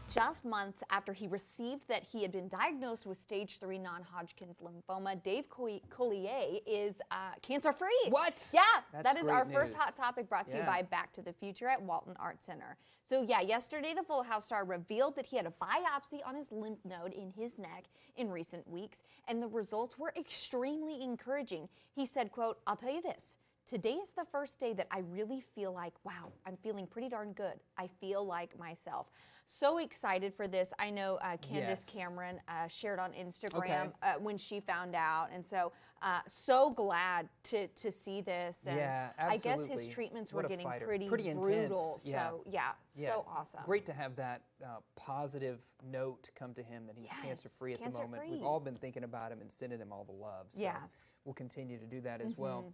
just months after he received that he had been diagnosed with stage 3 non-Hodgkin's lymphoma, Dave Coulier is cancer-free. What? Yeah, That's that is great our news. first hot topic brought to you by Back to the Future at Walton Art Center. So yeah, yesterday the Full House star revealed that he had a biopsy on his lymph node in his neck in recent weeks, and the results were extremely encouraging. He said, quote, "I'll tell you this. Today is the first day that I really feel like, wow, I'm feeling pretty darn good. I feel like myself." So excited for this. I know Candace Cameron shared on Instagram when she found out. And so, so glad to see this. And yeah, absolutely. I guess his treatments were getting pretty intense. brutal. Yeah. So, yeah, so awesome. Great to have that positive note come to him that he's cancer-free at the moment. We've all been thinking about him and sending him all the love. So we'll continue to do that as well.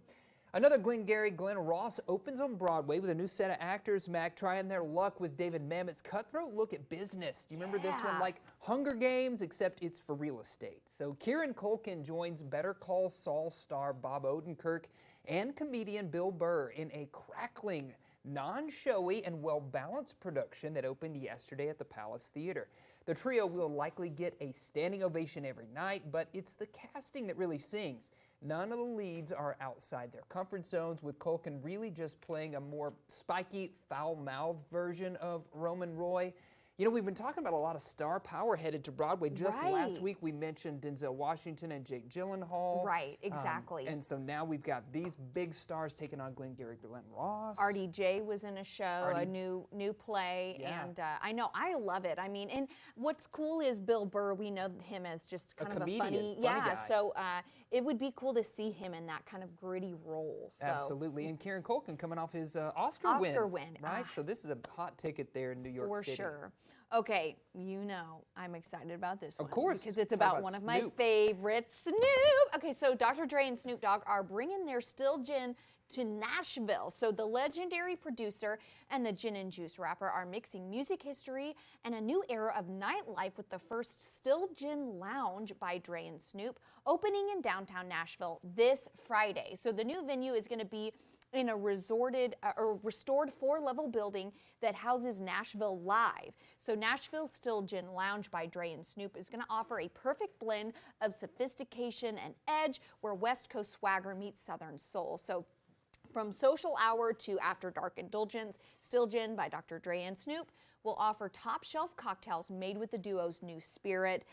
Another Glengarry, Glenn Ross, opens on Broadway with a new set of actors, Mac, trying their luck with David Mamet's cutthroat look at business. Do you remember this one? Like Hunger Games, except it's for real estate. So Kieran Culkin joins Better Call Saul star Bob Odenkirk and comedian Bill Burr in a crackling, non-showy, and well-balanced production that opened yesterday at the Palace Theater. The trio will likely get a standing ovation every night, but it's the casting that really sings. None of the leads are outside their comfort zones, with Culkin really just playing a more spiky, foul-mouthed version of Roman Roy. You know, we've been talking about a lot of star power headed to Broadway. Just last week we mentioned Denzel Washington and Jake Gyllenhaal. Right, exactly. And so now we've got these big stars taking on Glengarry Glenn Ross. RDJ was in a show, a new play, and I know, I love it. I mean, and what's cool is Bill Burr, we know him as just kind of a funny guy. So it would be cool to see him in that kind of gritty role. So. Absolutely, and Kieran Culkin coming off his Oscar win. Right, so this is a hot ticket there in New York City. For sure. Okay, you know I'm excited about this one. Of course. Because it's about one of my favorites, Snoop. Okay, so Dr. Dre and Snoop Dogg are bringing their Still Gin to Nashville. So the legendary producer and the gin and juice rapper are mixing music history and a new era of nightlife with the first Still Gin Lounge by Dre and Snoop, opening in downtown Nashville this Friday. So the new venue is going to be in a restored 4-level building that houses Nashville Live. So Nashville's Still Gin Lounge by Dre and Snoop is going to offer a perfect blend of sophistication and edge, where West Coast swagger meets Southern soul. So from social hour to after dark indulgence, Still Gin by Dr. Dre and Snoop will offer top shelf cocktails made with the duo's new spirit.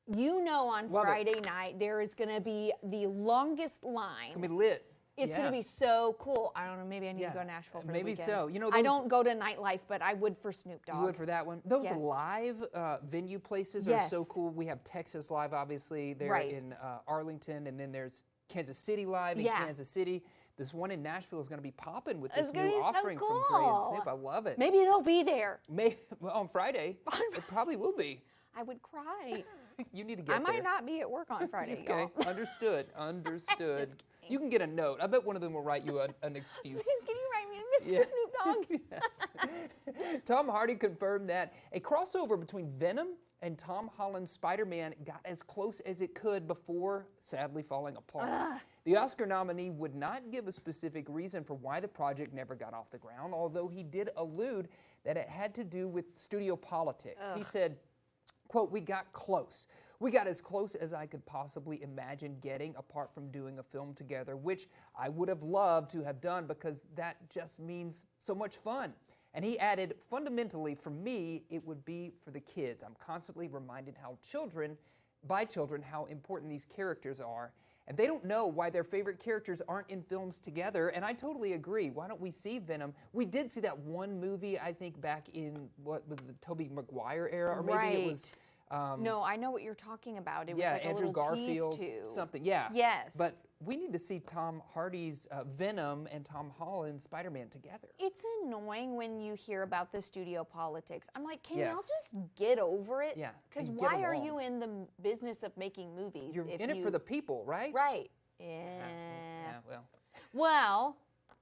You know, on Friday night there is going to be the longest line. It's going to be lit. It's going to be so cool. I don't know, maybe I need to go to Nashville for the weekend. Maybe so. You know, I don't go to nightlife, but I would for Snoop Dogg. You would for that one? Those live venue places are so cool. We have Texas Live, obviously, there in Arlington, and then there's Kansas City Live in Kansas City. This one in Nashville is going to be popping with this new offering from Dre and Snoop. I love it. Maybe it'll be there. Well, on Friday. It probably will be. I would cry. You need to get there. I might not be at work on Friday, y'all. Understood. You can get a note. I bet one of them will write you an excuse. Can you write me, Mr. Snoop Dogg? Yes. Tom Hardy confirmed that a crossover between Venom and Tom Holland's Spider-Man got as close as it could before sadly falling apart. The Oscar nominee would not give a specific reason for why the project never got off the ground, although he did allude that it had to do with studio politics. He said, quote, "We got close. We got as close as I could possibly imagine getting, apart from doing a film together, which I would have loved to have done because that just means so much fun." And he added, "Fundamentally, for me, it would be for the kids. I'm constantly reminded how by children, how important these characters are. And they don't know why their favorite characters aren't in films together." And I totally agree. Why don't we see Venom? We did see that one movie, I think, back in, what was the Tobey Maguire era? Or maybe it was... no, I know what you're talking about. It was like Andrew a little Garfield, tease to something. Yeah. Yes. But we need to see Tom Hardy's Venom and Tom Holland's Spider-Man together. It's annoying when you hear about the studio politics. I'm like, can y'all just get over it? Yeah. Because why are you in the business of making movies? You're in it for the people, right? Right. Well,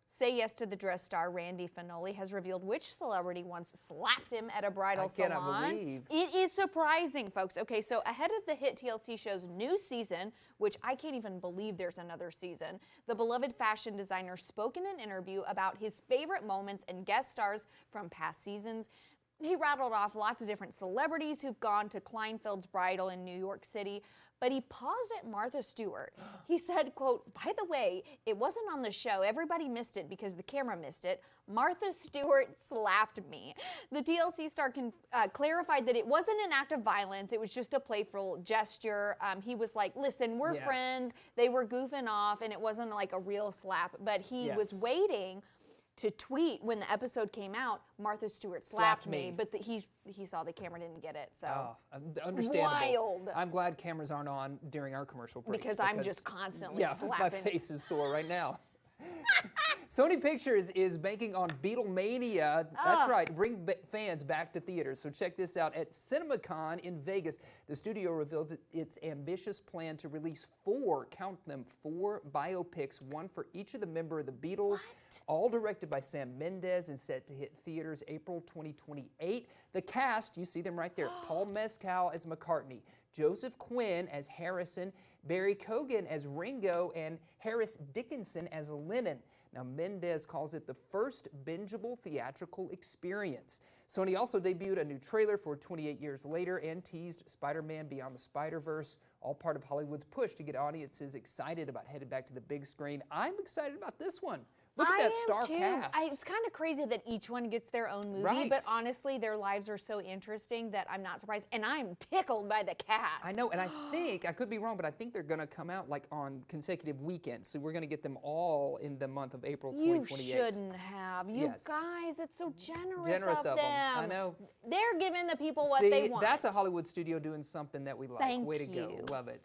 Say Yes to the Dress star Randy Finoli has revealed which celebrity once slapped him at a bridal salon. I cannot believe. It is surprising, folks. Okay, so ahead of the hit TLC show's new season, which I can't even believe there's another season, the beloved fashion designer spoke in an interview about his favorite moments and guest stars from past seasons. He rattled off lots of different celebrities who've gone to Kleinfeld's bridal in New York City, but he paused at Martha Stewart. He said, quote, "By the way, it wasn't on the show. Everybody missed it because the camera missed it. Martha Stewart slapped me." The TLC star clarified that it wasn't an act of violence. It was just a playful gesture. He was like, listen, we're friends. They were goofing off, and it wasn't like a real slap. But he was waiting to tweet when the episode came out, "Martha Stewart slapped me," but he saw the camera didn't get it. So understandable. Wild. I'm glad cameras aren't on during our commercial breaks. Because I'm just constantly slapping. My face is sore right now. Sony Pictures is banking on Beatlemania. That's right, bring fans back to theaters. So check this out. At CinemaCon in Vegas, the studio revealed its ambitious plan to release 4, count them, 4 biopics, one for each of the member of the Beatles, all directed by Sam Mendes and set to hit theaters April 2028. The cast, you see them right there, Paul Mescal as McCartney, Joseph Quinn as Harrison, Barry Cogan as Ringo, and Harris Dickinson as Lennon. Now, Mendes calls it the first bingeable theatrical experience. Sony also debuted a new trailer for 28 Years Later and teased Spider-Man Beyond the Spider-Verse, all part of Hollywood's push to get audiences excited about headed back to the big screen. I'm excited about this one. Look at that star cast. It's kind of crazy that each one gets their own movie, but honestly, their lives are so interesting that I'm not surprised. And I'm tickled by the cast. I know, and I think, I could be wrong, but I think they're going to come out like on consecutive weekends. So we're going to get them all in the month of April 2028. You shouldn't have. You guys, it's so generous of them. I know. They're giving the people what they want. That's a Hollywood studio doing something that we like. Thank Way to you. go. Love it.